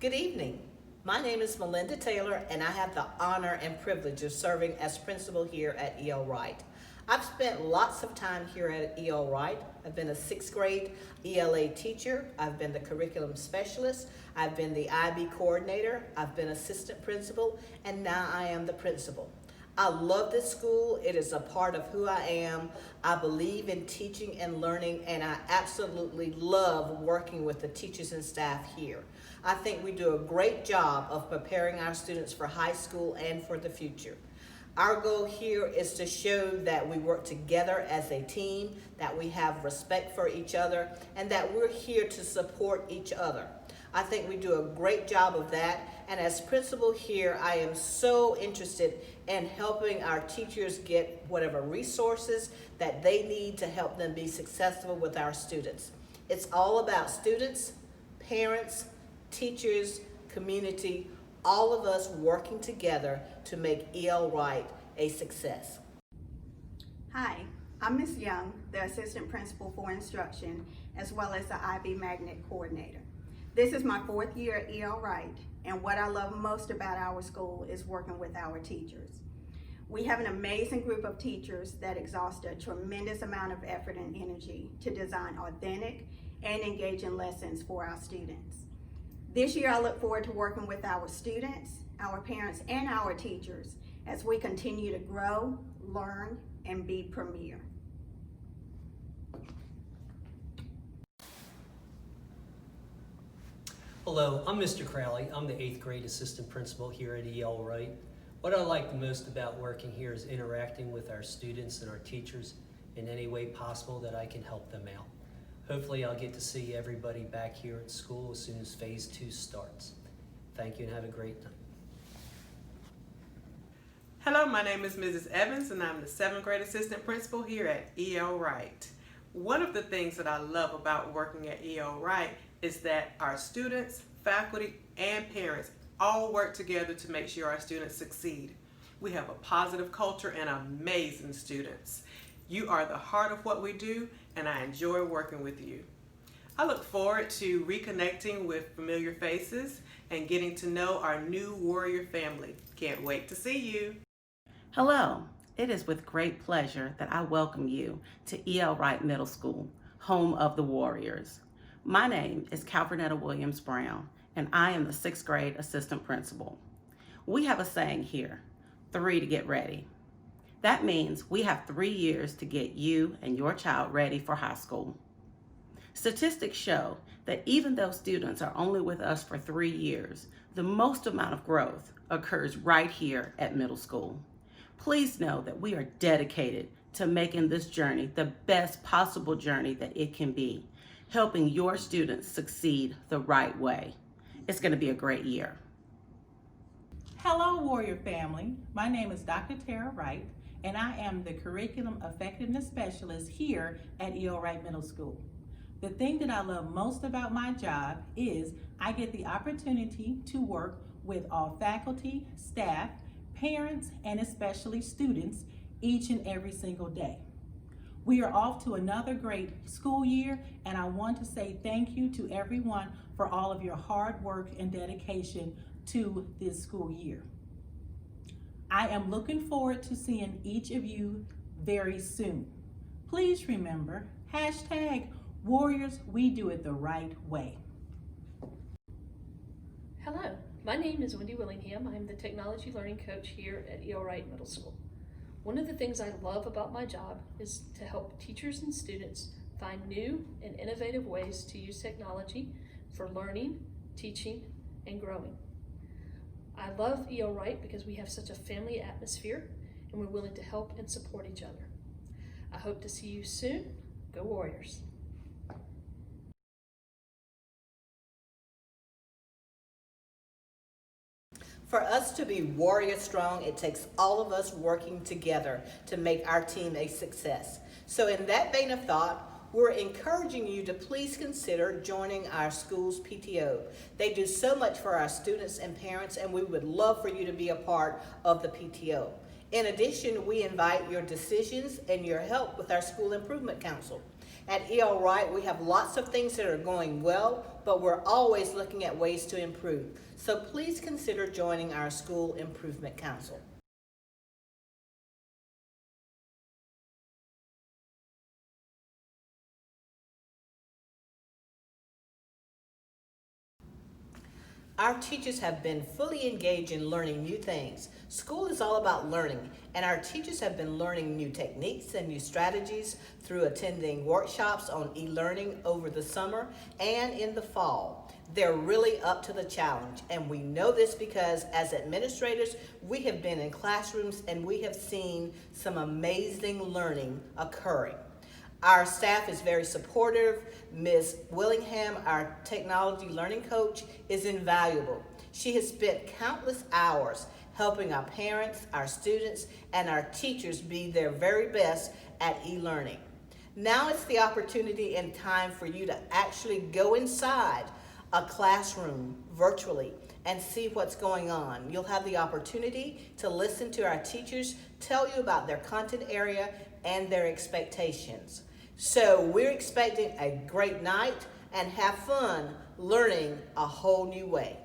Good evening. My name is Melinda Taylor, and I have the honor and privilege of serving as principal here at E.L. Wright. I've spent lots of time here at E.L. Wright. I've been a sixth grade ELA teacher. I've been the curriculum specialist. I've been the IB coordinator. I've been assistant principal, and now I am the principal. I love this school. It is a part of who I am. I believe in teaching and learning, and I absolutely love working with the teachers and staff here. I think we do a great job of preparing our students for high school and for the future. Our goal here is to show that we work together as a team, that we have respect for each other, and that we're here to support each other. I think we do a great job of that, and as principal here, I am so interested in helping our teachers get whatever resources that they need to help them be successful with our students. It's all about students, parents, teachers, community, all of us working together to make E.L. Wright a success. Hi, I'm Ms. Young, the Assistant Principal for Instruction, as well as the IB Magnet Coordinator. This is my 4th year at E.L. Wright, and what I love most about our school is working with our teachers. We have an amazing group of teachers that exhaust a tremendous amount of effort and energy to design authentic and engaging lessons for our students. This year, I look forward to working with our students, our parents, and our teachers as we continue to grow, learn, and be premier. Hello, I'm Mr. Crowley. I'm the 8th grade assistant principal here at E.L. Wright. What I like the most about working here is interacting with our students and our teachers in any way possible that I can help them out. Hopefully I'll get to see everybody back here at school as soon as phase 2 starts. Thank you and have a great night. Hello, my name is Mrs. Evans and I'm the 7th grade assistant principal here at E.L. Wright. One of the things that I love about working at E.L. Wright is that our students, faculty, and parents all work together to make sure our students succeed. We have a positive culture and amazing students. You are the heart of what we do, and I enjoy working with you. I look forward to reconnecting with familiar faces and getting to know our new Warrior family. Can't wait to see you. Hello, it is with great pleasure that I welcome you to E.L. Wright Middle School, home of the Warriors. My name is Calvernetta Williams Brown, and I am the 6th grade assistant principal. We have a saying here, 3 to get ready. That means we have 3 years to get you and your child ready for high school. Statistics show that even though students are only with us for 3 years, the most amount of growth occurs right here at middle school. Please know that we are dedicated to making this journey the best possible journey that it can be, helping your students succeed the right way. It's going to be a great year. Hello, Warrior family. My name is Dr. Tara Wright, and I am the Curriculum Effectiveness Specialist here at E.L. Wright Middle School. The thing that I love most about my job is I get the opportunity to work with all faculty, staff, parents, and especially students each and every single day. We are off to another great school year, and I want to say thank you to everyone for all of your hard work and dedication to this school year. I am looking forward to seeing each of you very soon. Please remember, #Warriors, we do it the right way. Hello, my name is Wendy Willingham. I'm the Technology Learning Coach here at E.L. Wright Middle School. One of the things I love about my job is to help teachers and students find new and innovative ways to use technology for learning, teaching, and growing. I love E.L. Wright because we have such a family atmosphere and we're willing to help and support each other. I hope to see you soon. Go Warriors! For us to be warrior strong, it takes all of us working together to make our team a success. So in that vein of thought, we're encouraging you to please consider joining our school's PTO. They do so much for our students and parents, and we would love for you to be a part of the PTO. In addition, we invite your decisions and your help with our School Improvement Council. At E.L. Wright, we have lots of things that are going well, but we're always looking at ways to improve. So please consider joining our School Improvement Council. Our teachers have been fully engaged in learning new things. School is all about learning, and our teachers have been learning new techniques and new strategies through attending workshops on e-learning over the summer and in the fall. They're really up to the challenge, and we know this because as administrators, we have been in classrooms and we have seen some amazing learning occurring. Our staff is very supportive. Ms. Willingham, our technology learning coach, is invaluable. She has spent countless hours helping our parents, our students, and our teachers be their very best at e-learning. Now it's the opportunity and time for you to actually go inside a classroom virtually and see what's going on. You'll have the opportunity to listen to our teachers tell you about their content area and their expectations. So we're expecting a great night and have fun learning a whole new way.